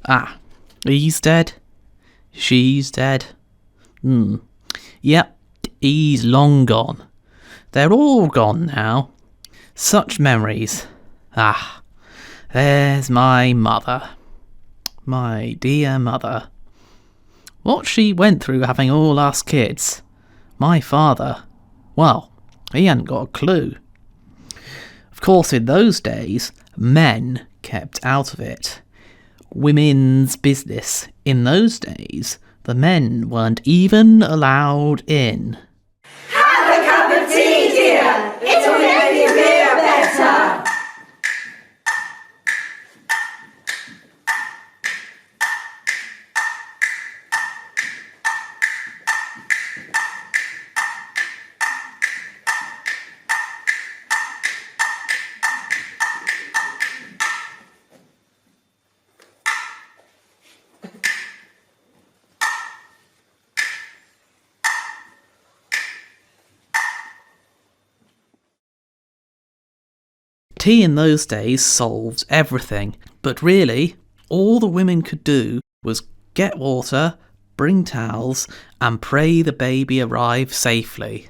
Ah, he's dead. She's dead. Yep, he's long gone. They're all gone now. Such memories. Ah, there's my mother. My dear mother. What she went through having all us kids. My father, well, he hadn't got a clue. Of course, in those days, men kept out of it. Women's business. In those days, the men weren't even allowed in. Have a cup of tea, dear. It'll make you feel better. Tea in those days solved everything, but really, all the women could do was get water, bring towels, and pray the baby arrive safely.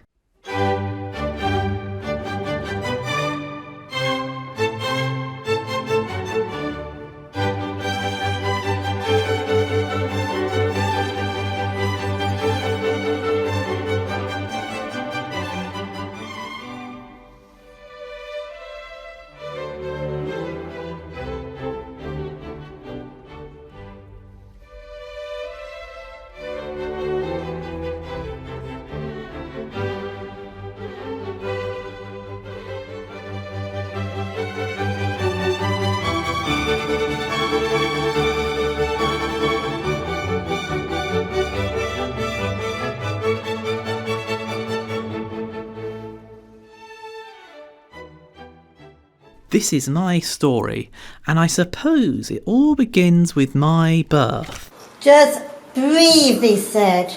This is my story, and I suppose it all begins with my birth. Just breathe, he said.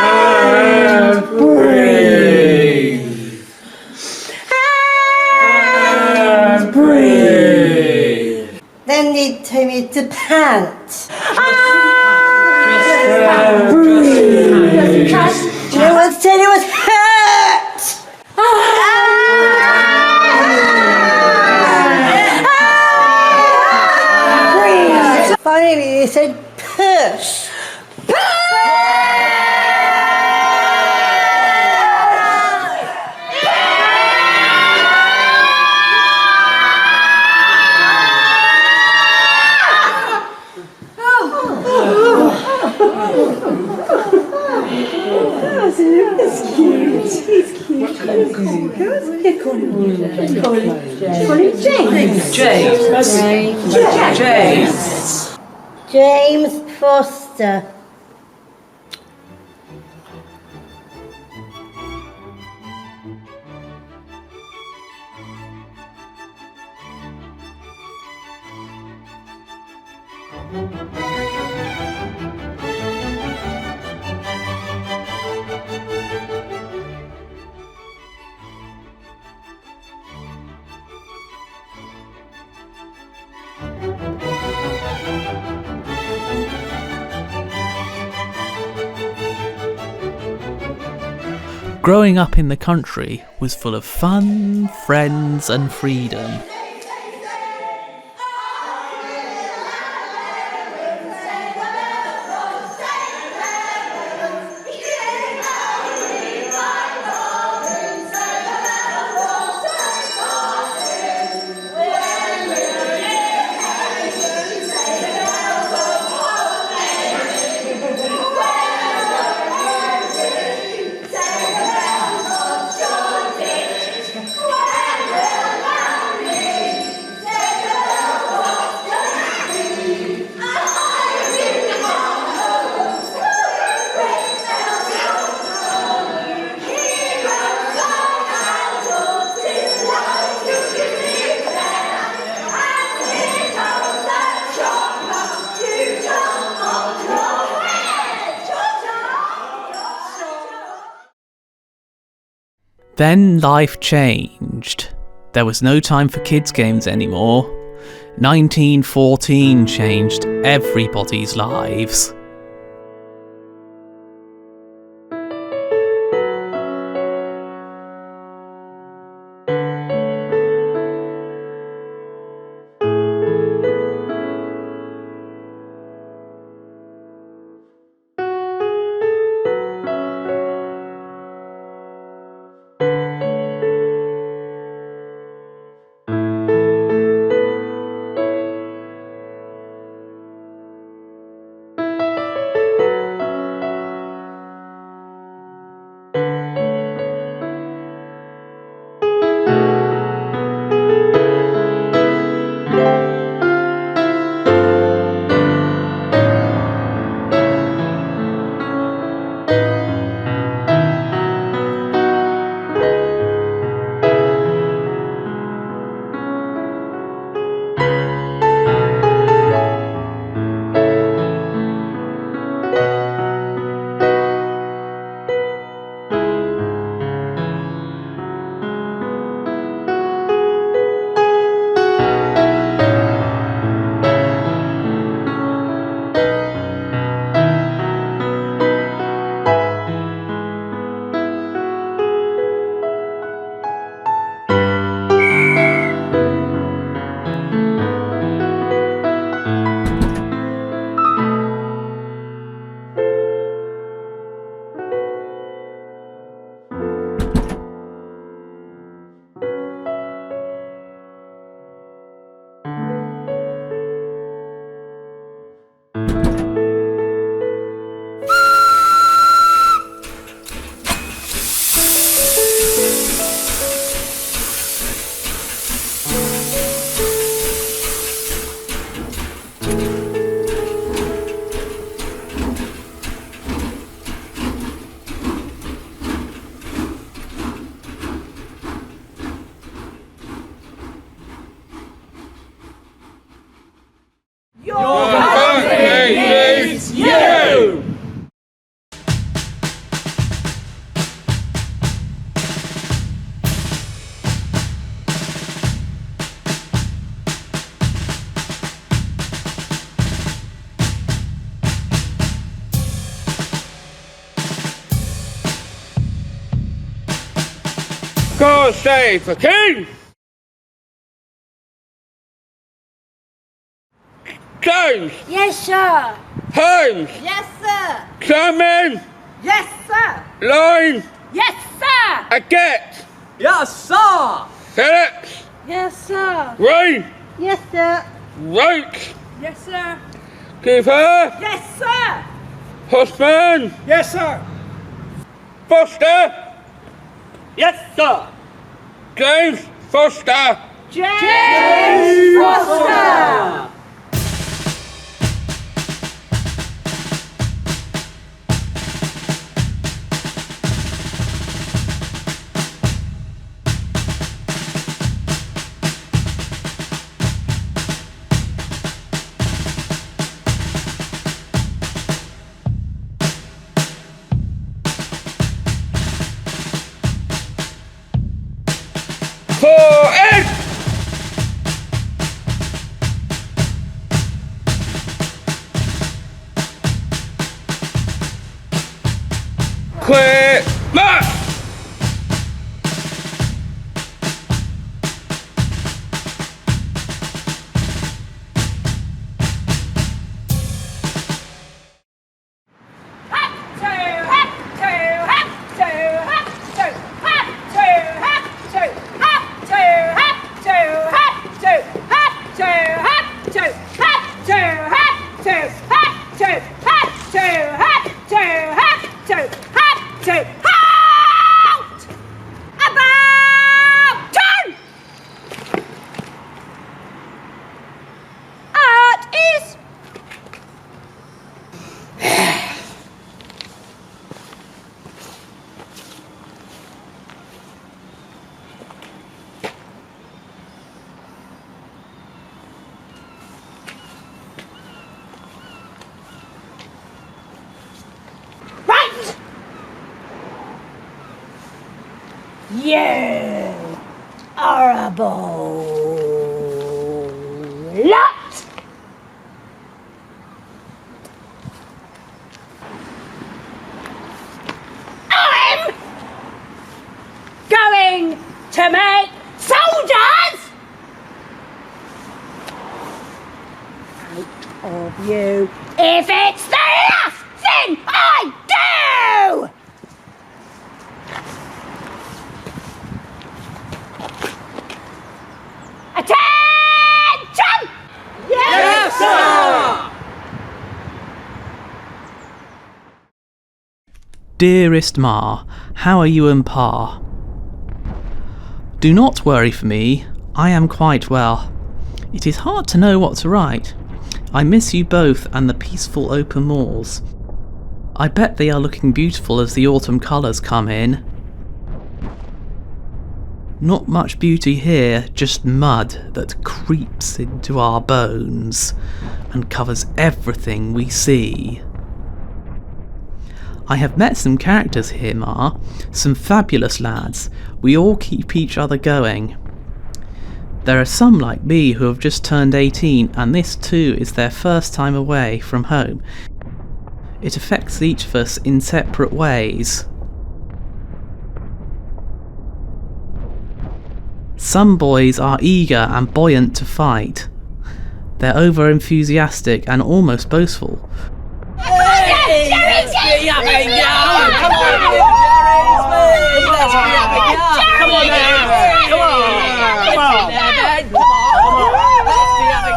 And breathe. And breathe. Then he told me to pant. And breathe. No one said it was hurt. Finally, he said, push. It's cute. He's cute. James Foster. Growing up in the country was full of fun, friends, and freedom. Then life changed. There was no time for kids' games anymore. 1914 changed everybody's lives. God save the King! James! Yes, sir. Holmes! Yes, sir. Simon! Yes, sir. Line! Yes, sir. Aget! Yes, sir! Felix! Yes, sir. Ray! Yes, sir. Roach! Yes, sir. Kiefer! Yes, sir. Husband! Yes, sir! Foster! Yes, sir! James Foster! James Foster. Forward! Clear march! You horrible Lot! I'm going to make soldiers out of you if it's the last thing I do! Attention! Yes, sir! Dearest Ma, how are you and Pa? Do not worry for me, I am quite well. It is hard to know what to write. I miss you both and the peaceful open moors. I bet they are looking beautiful as the autumn colours come in. Not much beauty here, just mud that creeps into our bones and covers everything we see. I have met some characters here, Ma, some fabulous lads. We all keep each other going. There are some like me who have just turned 18 and this too is their first time away from home. It affects each of us in separate ways. Some boys are eager and buoyant to fight. They're over-enthusiastic and almost boastful.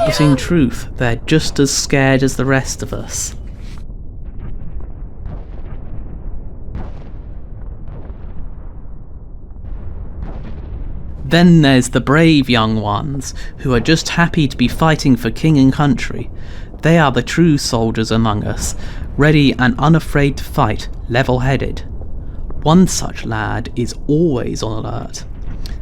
But in truth, they're just as scared as the rest of us. Then there's the brave young ones, who are just happy to be fighting for king and country. They are the true soldiers among us, ready and unafraid to fight, level-headed. One such lad is always on alert.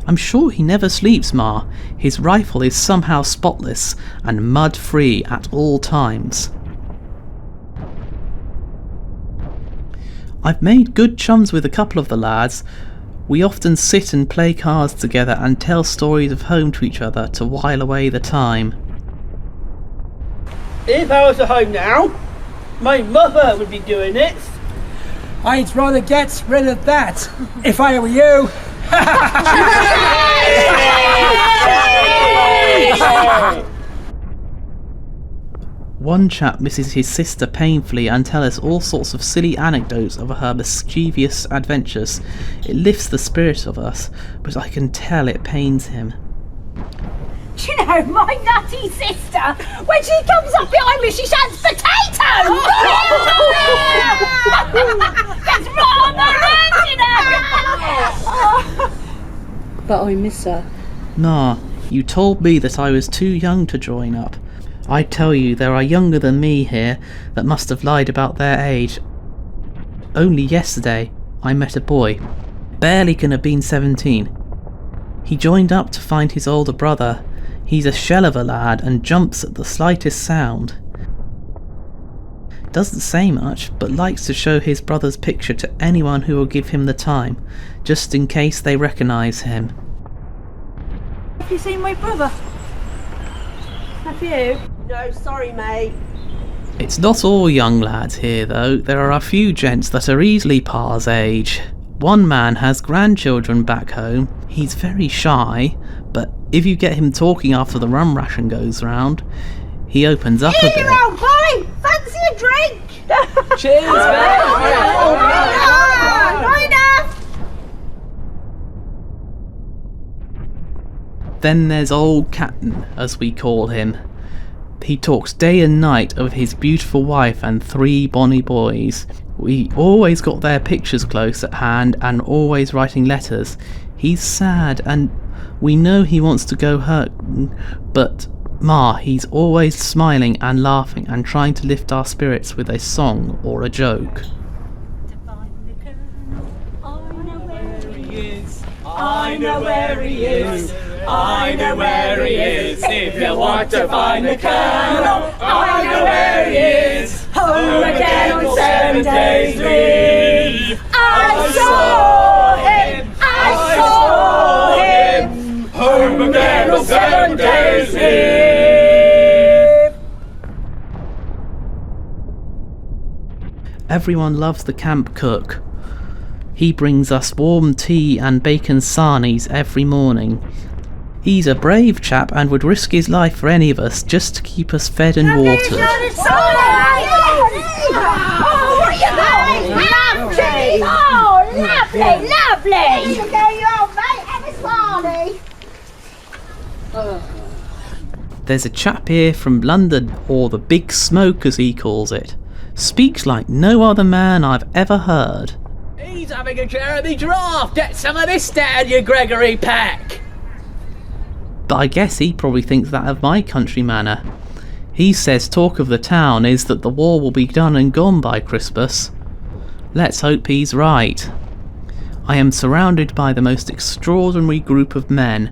I'm sure he never sleeps, Ma. His rifle is somehow spotless and mud-free at all times. I've made good chums with a couple of the lads. We often sit and play cards together and tell stories of home to each other to while away the time. If I was at home now, my mother would be doing it. I'd rather get rid of that, if I were you. One chap misses his sister painfully and tells us all sorts of silly anecdotes of her mischievous adventures. It lifts the spirit of us, but I can tell it pains him. Do you know, my nutty sister, when she comes up behind me, she shouts, "Potato!" That's rather original! But I miss her. Ma, you told me that I was too young to join up. I tell you, there are younger than me here that must have lied about their age. Only yesterday, I met a boy, barely can have been 17. He joined up to find his older brother. He's a shell of a lad and jumps at the slightest sound. Doesn't say much, but likes to show his brother's picture to anyone who will give him the time, just in case they recognise him. Have you seen my brother? Have you? No, sorry, mate. It's not all young lads here though, there are a few gents that are easily Pa's age. One man has grandchildren back home. He's very shy, but if you get him talking after the rum ration goes round, he opens up a bit. Here, old boy! Fancy a drink? Cheers, mate! Right enough! Then there's old Captain, as we call him. He talks day and night of his beautiful wife and 3 bonny boys. We always got their pictures close at hand and always writing letters. He's sad and we know he wants to go home, but Ma, he's always smiling and laughing and trying to lift our spirits with a song or a joke. I know where he is. I know where he is. If you want to find the Colonel, I know where he is. Home again on 7 days leave. I saw him! I saw him! Home again on 7 days leave. Everyone loves the camp cook. He brings us warm tea and bacon sarnies every morning. He's a brave chap and would risk his life for any of us just to keep us fed and watered. Lovely! There's a chap here from London, or the Big Smoke as he calls it. Speaks like no other man I've ever heard. He's having a Jeremy draft. Get some of this down, you Gregory Peck. But I guess he probably thinks that of my country manner. He says talk of the town is that the war will be done and gone by Christmas. Let's hope he's right. I am surrounded by the most extraordinary group of men,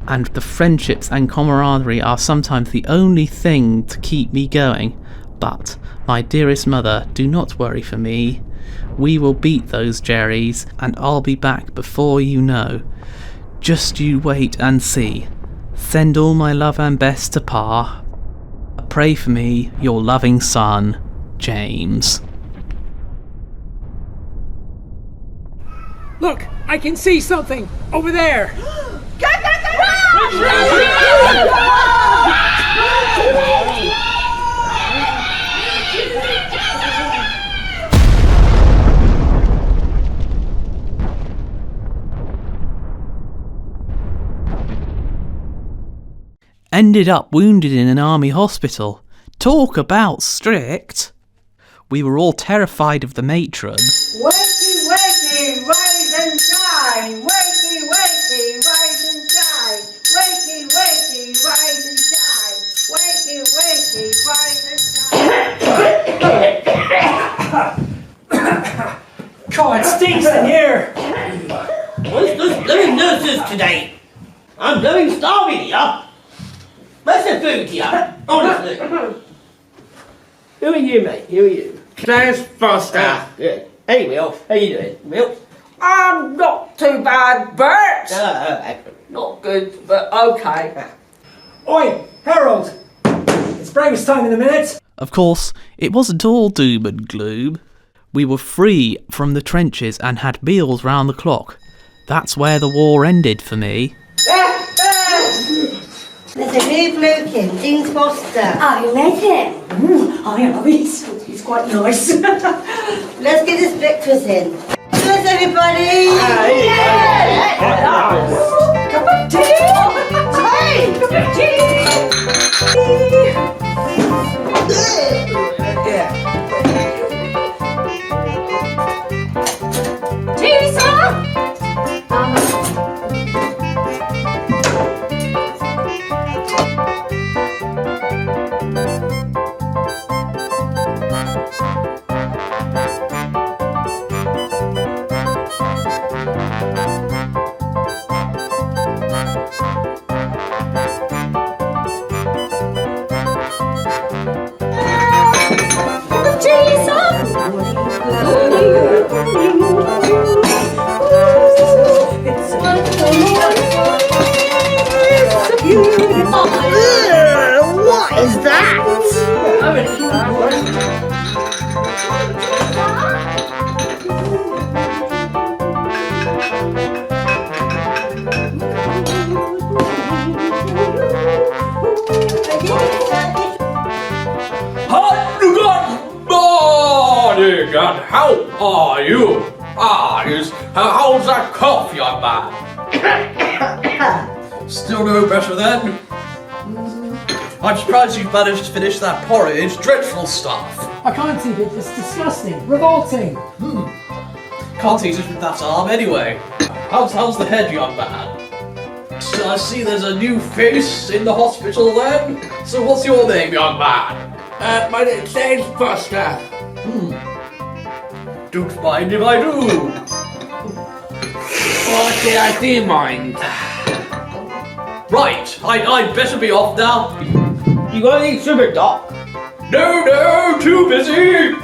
and the friendships and camaraderie are sometimes the only thing to keep me going. But, my dearest mother, do not worry for me. We will beat those Jerrys, and I'll be back before you know. Just you wait and see. Send all my love and best to Pa. Pray for me, your loving son, James. Look, I can see something over there. Ended up wounded in an army hospital. Talk about strict. We were all terrified of the matron. Wakey, wakey, rise and shine. Wakey, wakey, rise and shine. Wakey, wakey, rise and shine. Wakey, wakey, rise and shine. God, it stinks in here. What's those blooming nurses today? I'm blowing starving here. Where's the food here? Honestly. Who are you, mate? Who are you? James Foster. Good. Hey, Will. How you doing? Will? I'm not too bad, Bert. Excellent. Not good, but okay. Oi, Harold. It's breakfast time in a minute. Of course, it wasn't all doom and gloom. We were free from the trenches and had meals round the clock. That's where the war ended for me. There's a new bloke in, James Foster. I met him. I know, he's quite nice. Let's get this breakfast in. Cheers, everybody! Cup of tea! Hey! Cup of tea! Tea, sir? What is that? Good morning, and how are you? How's that cough, young man? Still no better then? I'm surprised you've managed to finish that porridge. Dreadful stuff. I can't eat it. It's disgusting. Revolting. Can't eat it with that arm anyway. How's the head, young man? So I see there's a new face in the hospital then. So what's your name, young man? My name's James Foster. Don't mind if I do. Okay, I do mind. Right, I'd better be off now. You got any sugar, Doc? No, too busy.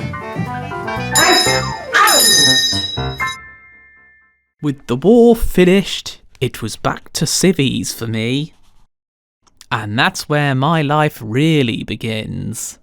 With the war finished, it was back to civvies for me. And that's where my life really begins.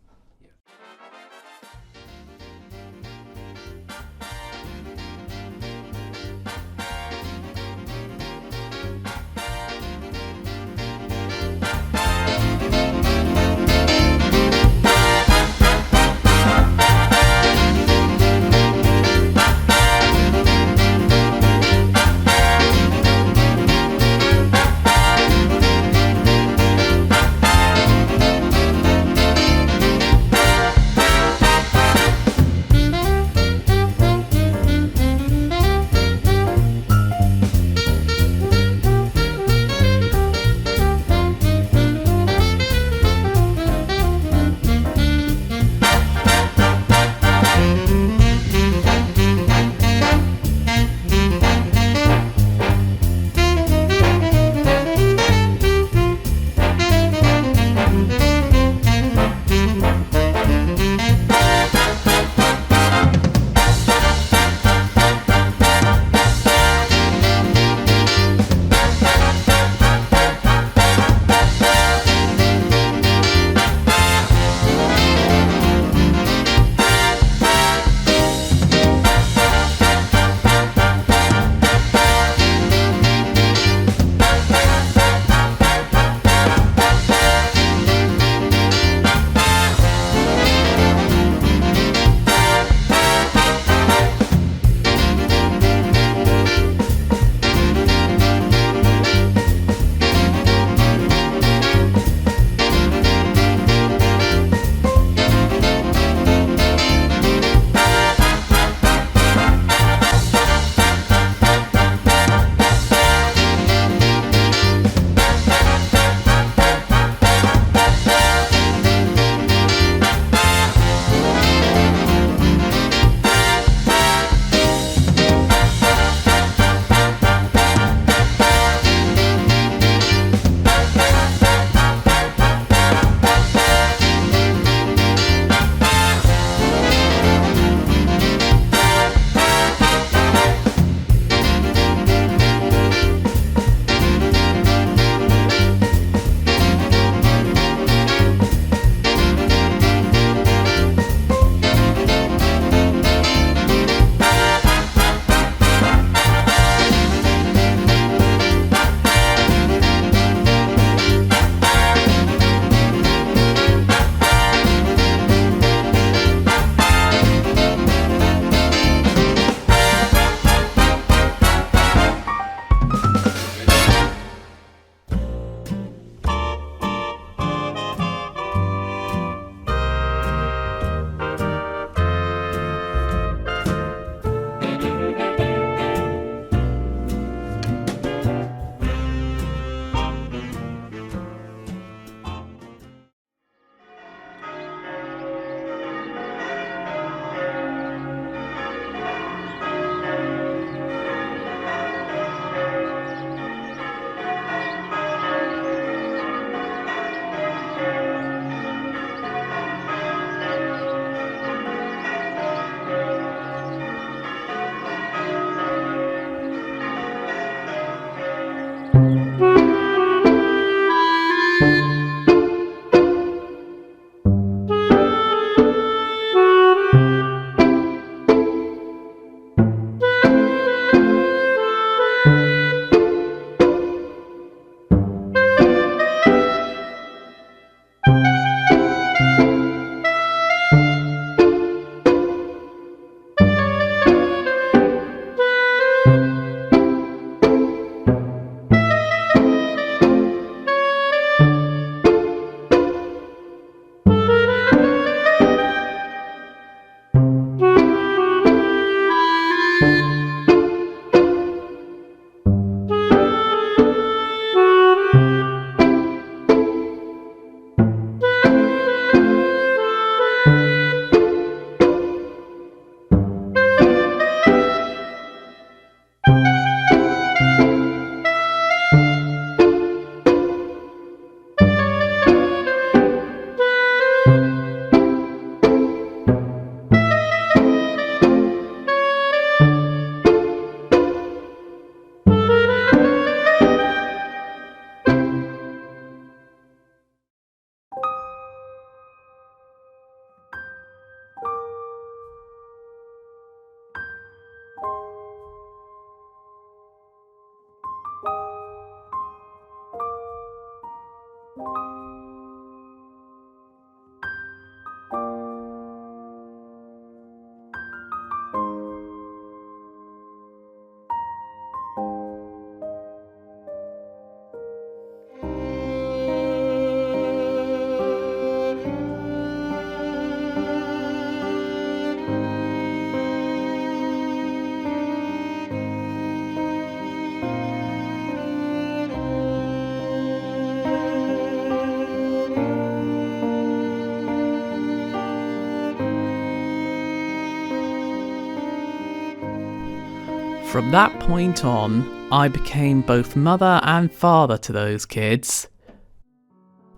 From that point on, I became both mother and father to those kids.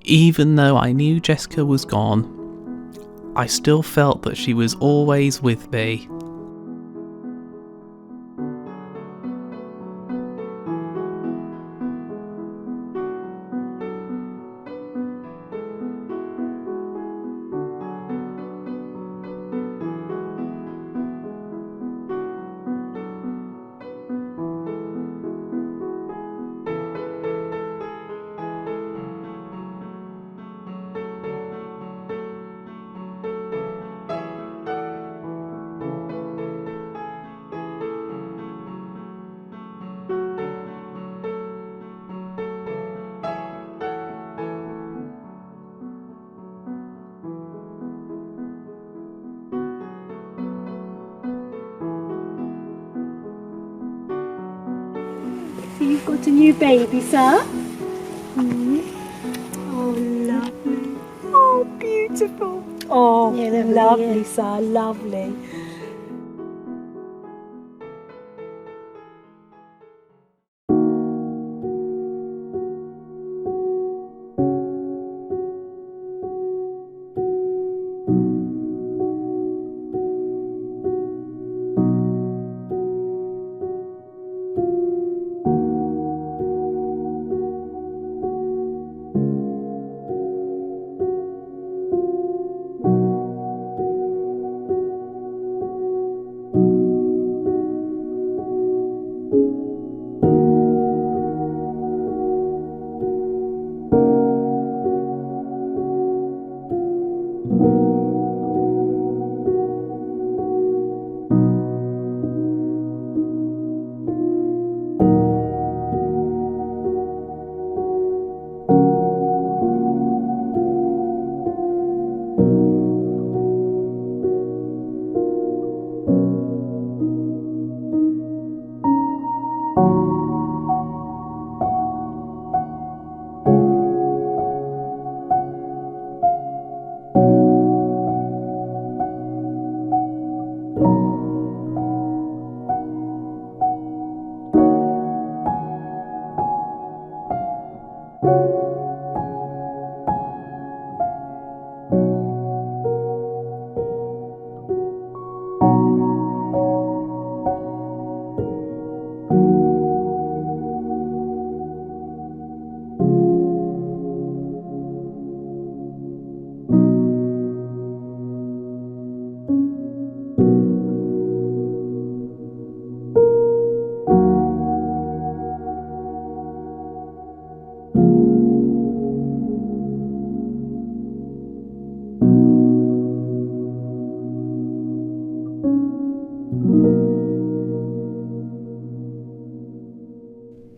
Even though I knew Jessica was gone, I still felt that she was always with me. So you've got a new baby, sir? Oh, lovely. Oh, beautiful. Oh, yeah, lovely, sir, lovely.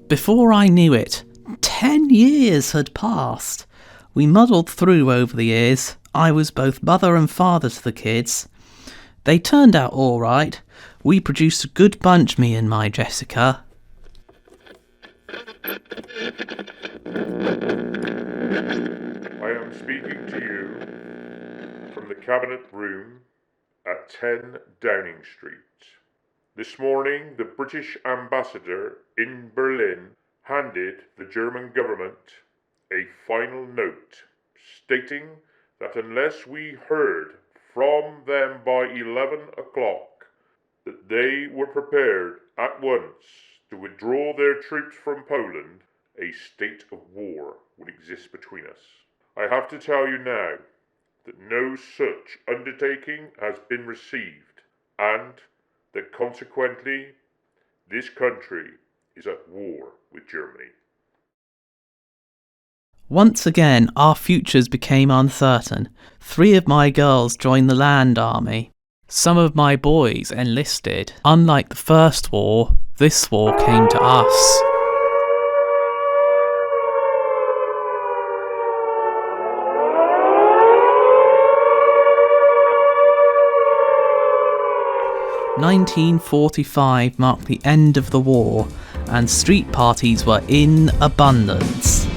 Before I knew it, 10 years had passed. We muddled through over the years. I was both mother and father to the kids. They turned out all right. We produced a good bunch, me and my Jessica. I am speaking to you from the Cabinet Room at 10 Downing Street. This morning, the British ambassador in Berlin handed the German government a final note stating that unless we heard from them by 11 o'clock, that they were prepared at once to withdraw their troops from Poland, a state of war would exist between us. I have to tell you now that no such undertaking has been received, and that consequently this country is at war with Germany. Once again, our futures became uncertain. 3 of my girls joined the Land Army. Some of my boys enlisted. Unlike the First War, this war came to us. (1945) marked the end of the war, and street parties were in abundance.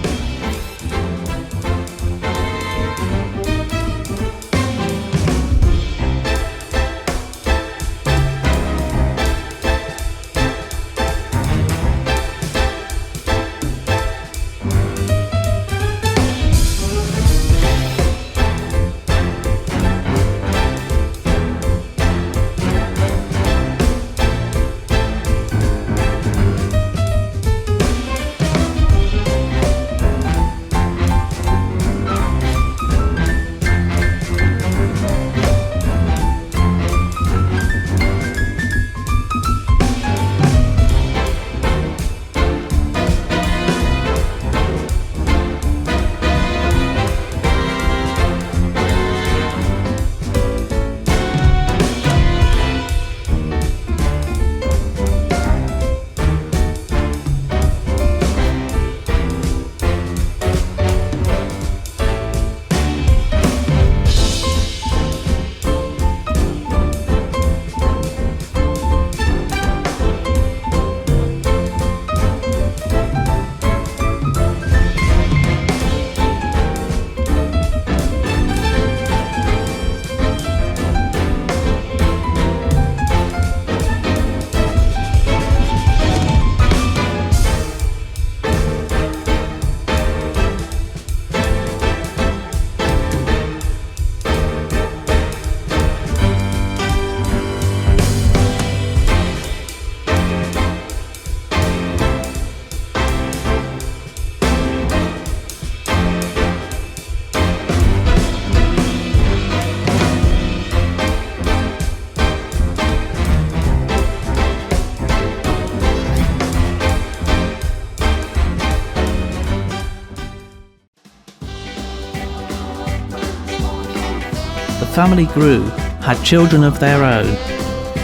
family grew, had children of their own.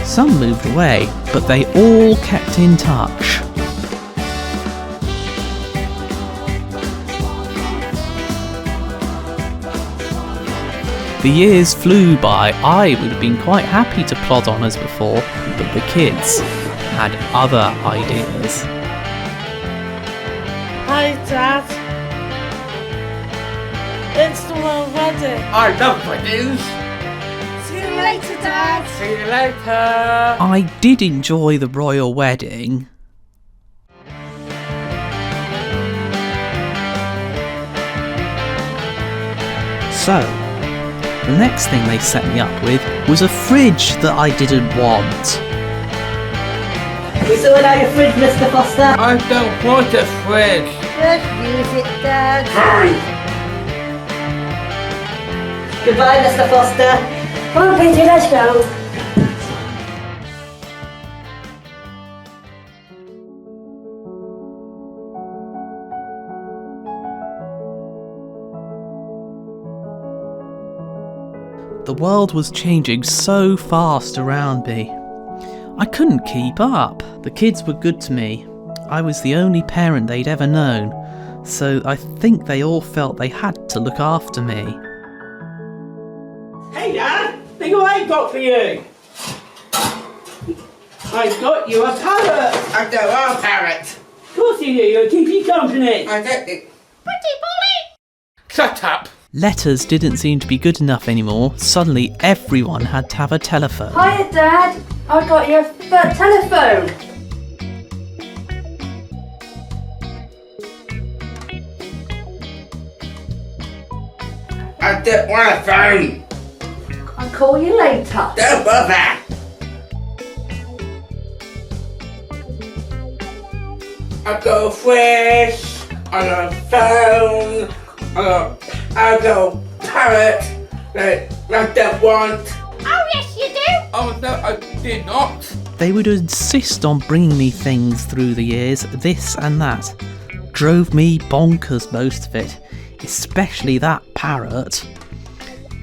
Some moved away, but they all kept in touch. The years flew by. I would have been quite happy to plod on as before, but the kids had other ideas. Hi, Dad. It's the royal wedding. I love weddings. See you later, Dad. See you later. I did enjoy the royal wedding. So, the next thing they set me up with was a fridge that I didn't want. We sorted out your fridge, Mr. Foster. I don't want a fridge. Just use it, Dad. Goodbye, Mr. Foster. Come on, Peter, let's go. The world was changing so fast around me. I couldn't keep up. The kids were good to me. I was the only parent they'd ever known, so I think they all felt they had to look after me. Hey, Dad. Think what I got for you. I got you a parrot. I don't want a parrot. Of course you do. You'll keep you company. I don't think. Pretty bully. Shut up. Letters didn't seem to be good enough anymore. Suddenly everyone had to have a telephone. Hiya, Dad. I got your telephone. I don't want a phone. I'll call you later. Don't bother. I got a fridge. I got a phone. I got a parrot that I don't want. Oh, yes, you do. Oh no, I did not. They would insist on bringing me things through the years, this and that. Drove me bonkers, most of it, especially that parrot.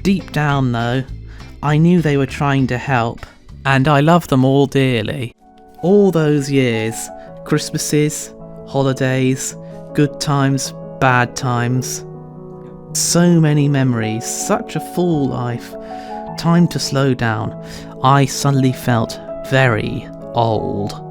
Deep down though, I knew they were trying to help, and I loved them all dearly. All those years, Christmases, holidays, good times, bad times. So many memories, such a full life. Time to slow down. I suddenly felt very old.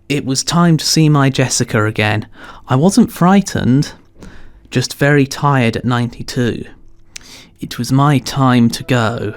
It was time to see my Jessica again. I wasn't frightened, just very tired at 92. It was my time to go.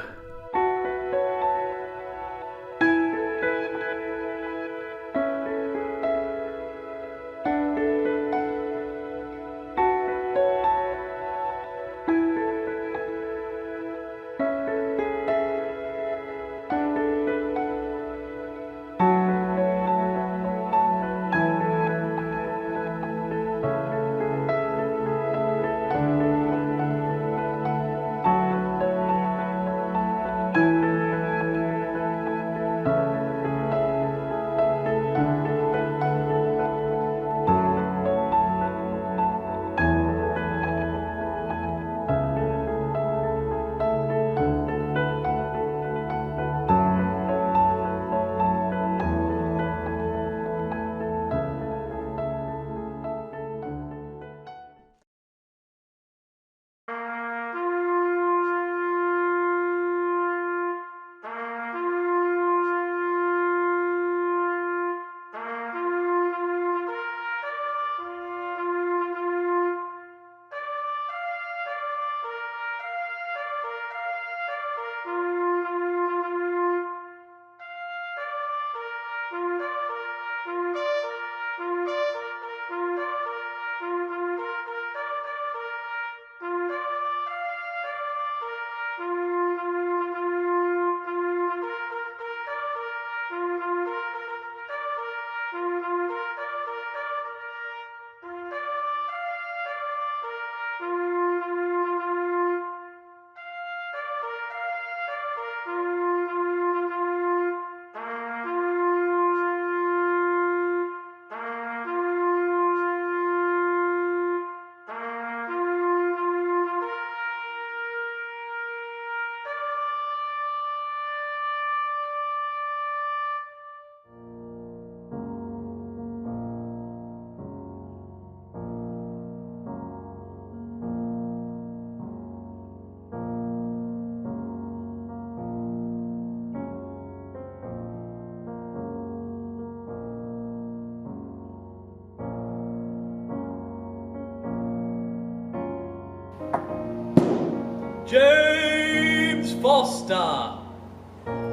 James Foster.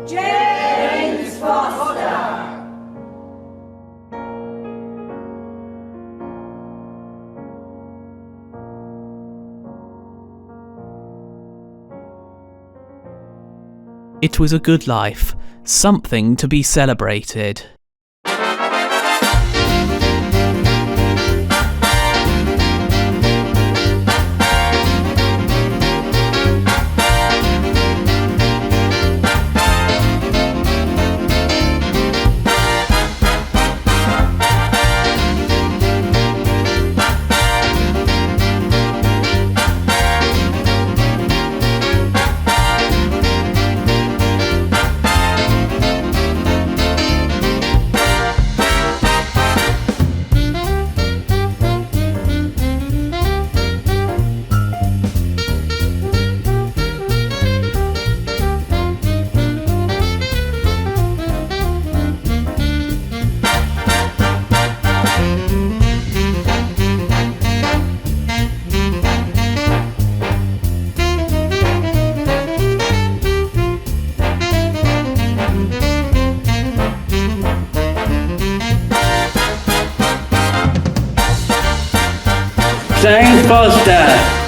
James Foster. It was a good life, something to be celebrated. James Foster.